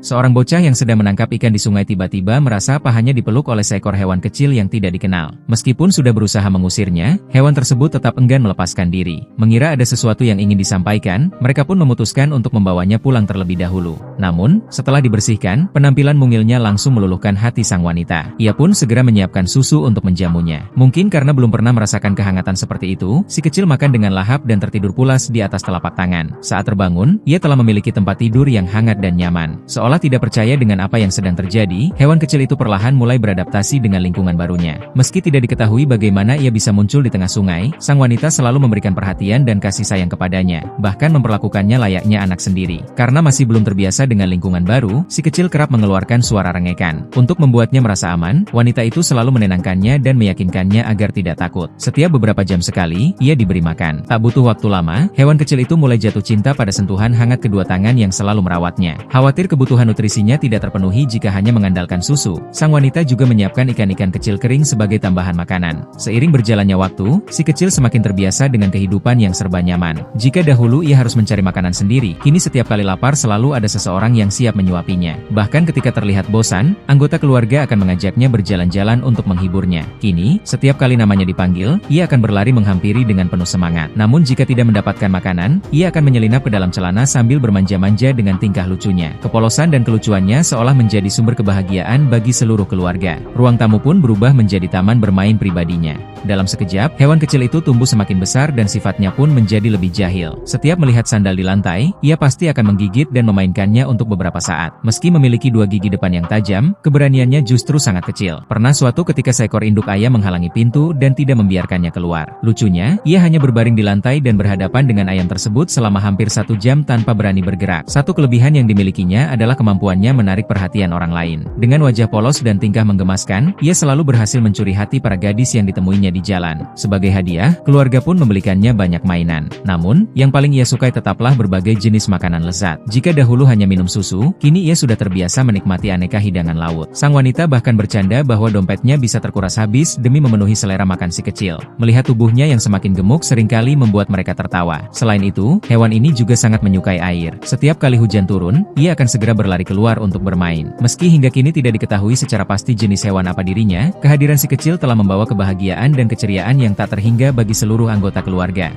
Seorang bocah yang sedang menangkap ikan di sungai tiba-tiba merasa pahanya dipeluk oleh seekor hewan kecil yang tidak dikenal. Meskipun sudah berusaha mengusirnya, hewan tersebut tetap enggan melepaskan diri. Mengira ada sesuatu yang ingin disampaikan, mereka pun memutuskan untuk membawanya pulang terlebih dahulu. Namun, setelah dibersihkan, penampilan mungilnya langsung meluluhkan hati sang wanita. Ia pun segera menyiapkan susu untuk menjamunya. Mungkin karena belum pernah merasakan kehangatan seperti itu, si kecil makan dengan lahap dan tertidur pulas di atas telapak tangan. Saat terbangun, ia telah memiliki tempat tidur yang hangat dan nyaman. Seolah tidak percaya dengan apa yang sedang terjadi, hewan kecil itu perlahan mulai beradaptasi dengan lingkungan barunya. Meski tidak diketahui bagaimana ia bisa muncul di tengah sungai, sang wanita selalu memberikan perhatian dan kasih sayang kepadanya, bahkan memperlakukannya layaknya anak sendiri. Karena masih belum terbiasa dengan lingkungan baru, si kecil kerap mengeluarkan suara rengekan. Untuk membuatnya merasa aman, wanita itu selalu menenangkannya dan meyakinkannya agar tidak takut. Setiap beberapa jam sekali, ia diberi makan. Tak butuh waktu lama, hewan kecil itu mulai jatuh cinta pada sentuhan hangat kedua tangan yang selalu merawatnya. Khawatir kebutuhan nutrisinya tidak terpenuhi jika hanya mengandalkan susu, sang wanita juga menyiapkan ikan-ikan kecil kering sebagai tambahan makanan. Seiring berjalannya waktu, si kecil semakin terbiasa dengan kehidupan yang serba nyaman. Jika dahulu ia harus mencari makanan sendiri, kini setiap kali lapar selalu ada seseorang yang siap menyuapinya. Bahkan ketika terlihat bosan, anggota keluarga akan mengajaknya berjalan-jalan untuk menghiburnya. Kini, setiap kali namanya dipanggil, ia akan berlari menghampiri dengan penuh semangat. Namun jika tidak mendapatkan makanan, ia akan menyelinap ke dalam celana sambil bermanja-manja dengan tingkah lucunya. Kepolosan dan kelucuannya seolah menjadi sumber kebahagiaan bagi seluruh keluarga. Ruang tamu pun berubah menjadi taman bermain pribadinya. Dalam sekejap, hewan kecil itu tumbuh semakin besar dan sifatnya pun menjadi lebih jahil. Setiap melihat sandal di lantai, ia pasti akan menggigit dan memainkannya untuk beberapa saat. Meski memiliki dua gigi depan yang tajam, keberaniannya justru sangat kecil. Pernah suatu ketika seekor induk ayam menghalangi pintu dan tidak membiarkannya keluar. Lucunya, ia hanya berbaring di lantai dan berhadapan dengan ayam tersebut selama hampir 1 jam tanpa berani bergerak. Satu kelebihan yang dimilikinya adalah kemampuannya menarik perhatian orang lain. Dengan wajah polos dan tingkah menggemaskan, ia selalu berhasil mencuri hati para gadis yang ditemuinya di jalan. Sebagai hadiah, keluarga pun membelikannya banyak mainan. Namun, yang paling ia sukai tetaplah berbagai jenis makanan lezat. Jika dahulu hanya minum susu, kini ia sudah terbiasa menikmati aneka hidangan laut. Sang wanita bahkan bercanda bahwa dompetnya bisa terkuras habis demi memenuhi selera makan si kecil. Melihat tubuhnya yang semakin gemuk seringkali membuat mereka tertawa. Selain itu, hewan ini juga sangat menyukai air. Setiap kali hujan turun, ia akan segera berlari keluar untuk bermain. Meski hingga kini tidak diketahui secara pasti jenis hewan apa dirinya, kehadiran si kecil telah membawa kebahagiaan dan keceriaan yang tak terhingga bagi seluruh anggota keluarga.